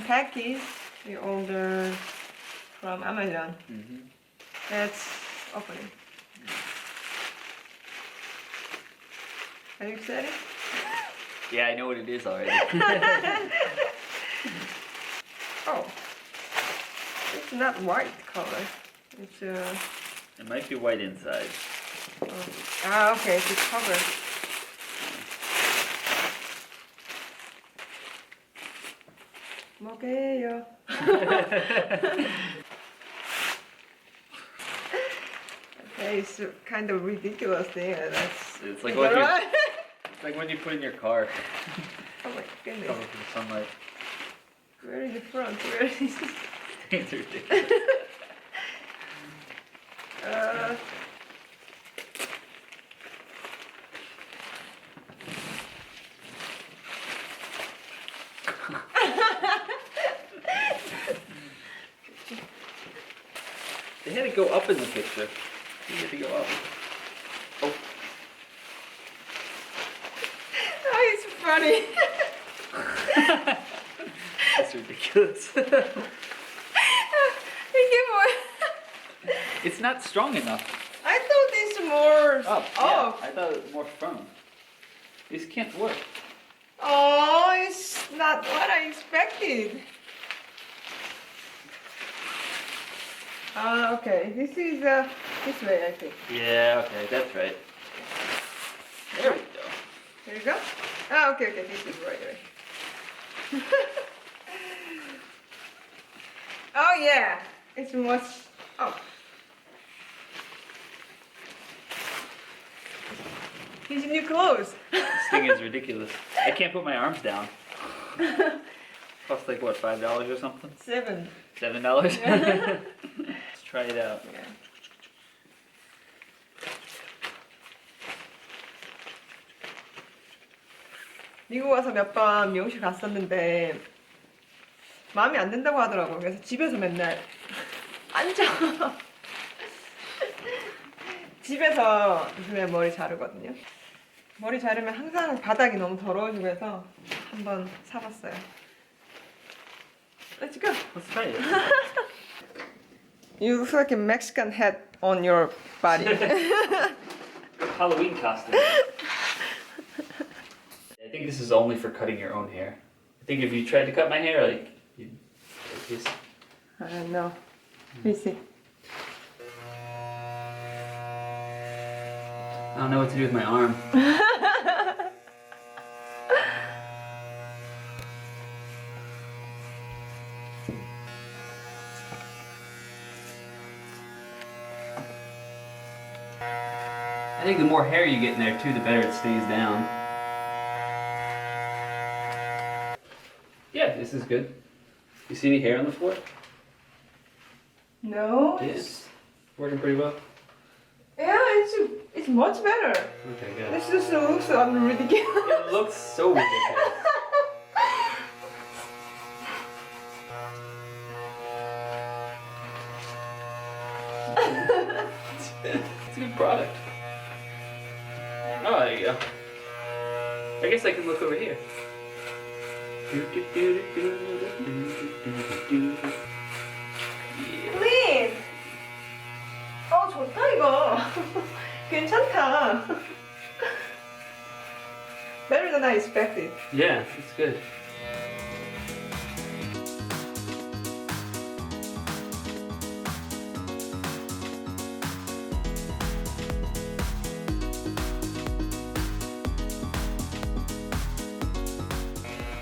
package we ordered from Amazon. Let's open it. Are you excited? Yeah, I know what it is already. Oh, it's not white color. It's It might be white inside. okay, it's a cover. 먹게요. Okay, it's a kind of ridiculous thing. It's like what you, it's like when you put in your car. Oh my goodness. Covered from sunlight. Where is the front? Where is this? It's ridiculous. They had to go up in the picture. They had to go up. Oh. Oh, it's funny. That's ridiculous. It's not strong enough. I thought it's more Up. off. Yeah, I thought it was more firm. This can't work. Oh, it's not what I expected. Okay. This is this way, I think. Yeah, okay, that's right. There we go. Here you go. Oh, okay. This is right. Oh yeah, it's much. Oh. These new clothes. This thing is ridiculous. I can't put my arms down. Cost like what, $5 or something? $7. $7? Let's try it out. Yeah. 미국 와서 몇 번 미용실 갔었는데 마음에 안 든다고 하더라고요. 그래서 집에서 맨날 앉아. 집에서 요즘에 머리 자르거든요. 머리 자르면 항상 바닥이 너무 더러워지고 해서 한번 사봤어요. Let's go. Let's try it. You look like a Mexican hat on your body. Halloween costume. I think this is only for cutting your own hair. I think if you tried to cut my hair, like this. I don't know. Let me see. I don't know what to do with my arm. I think the more hair you get in there too, the better it stays down. Yeah, this is good. You see any hair on the floor? No. Yes. Working pretty well. Yeah, it's much better. Okay, good. This just looks ridiculous. It looks so ridiculous. It's a good product. Oh, there you go. I guess I can look over here. Clean. 좋다 이거. 괜찮다. Better than I expected. Yeah, it's good.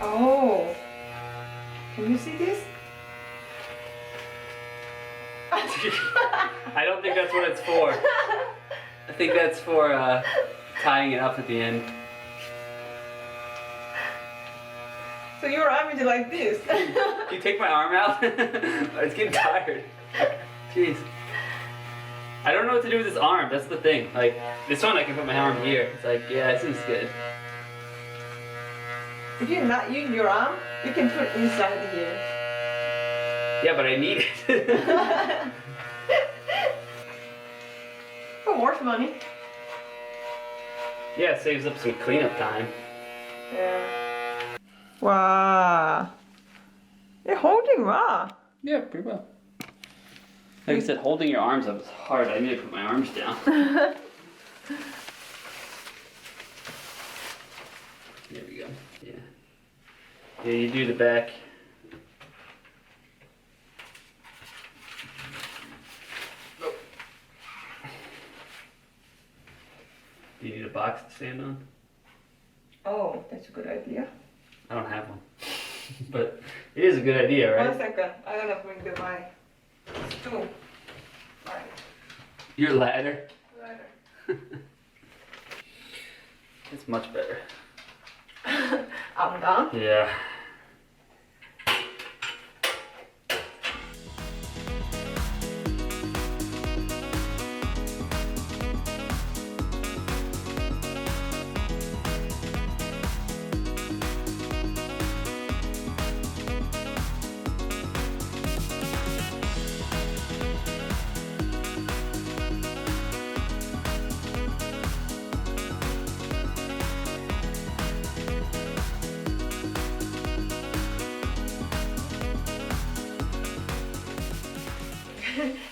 Oh, can you see this? I don't think that's what it's for. I think that's for tying it up at the end. So your arm is like this. Can you take my arm out? It's getting tired. Jeez. I don't know what to do with this arm, that's the thing. Like, this one I can put my arm here. It's like, yeah, this is good. If you not use your arm, you can put inside here. Yeah, but I need it. For worth money. Yeah, it saves up some cleanup time. Yeah. 와, holding well. Yeah, pretty well. Like I said, holding your arms up is hard. I need to put my arms down. There we go. Yeah. Yeah, you do the back. Oh. Do you need a box to stand on? Oh, that's a good idea. I don't have one. But it is a good idea, right? 1 second. I'm gonna bring my stool. Right. Your ladder. Ladder. It's much better. I'm done. Yeah.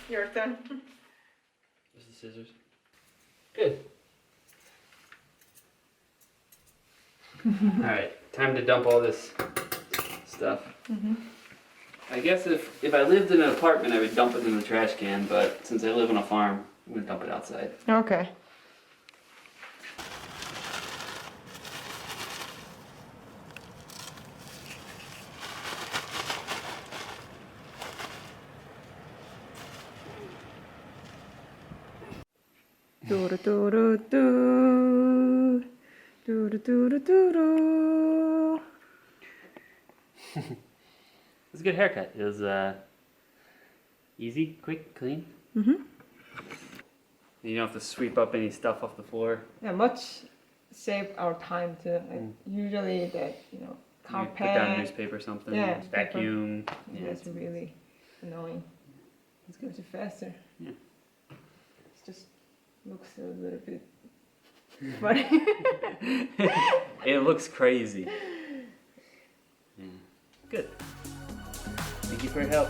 Your turn. Just the scissors. Good. Alright, time to dump all this stuff. I guess if I lived in an apartment, I would dump it in the trash can, but since I live on a farm, I'm gonna dump it outside. Okay. 뚜루뚜루뚜 뚜루뚜루뚜루. It's a good haircut. It was easy, quick, clean. Mm-hmm. You don't have to sweep up any stuff off the floor. Yeah, much save our time too. Like usually that You carpet. put down a newspaper or something. Yeah, Vacuum. Yeah, That's really annoying. It's going to faster. Yeah. It just looks a little bit funny. It looks crazy. Yeah. Good. Thank you for your help.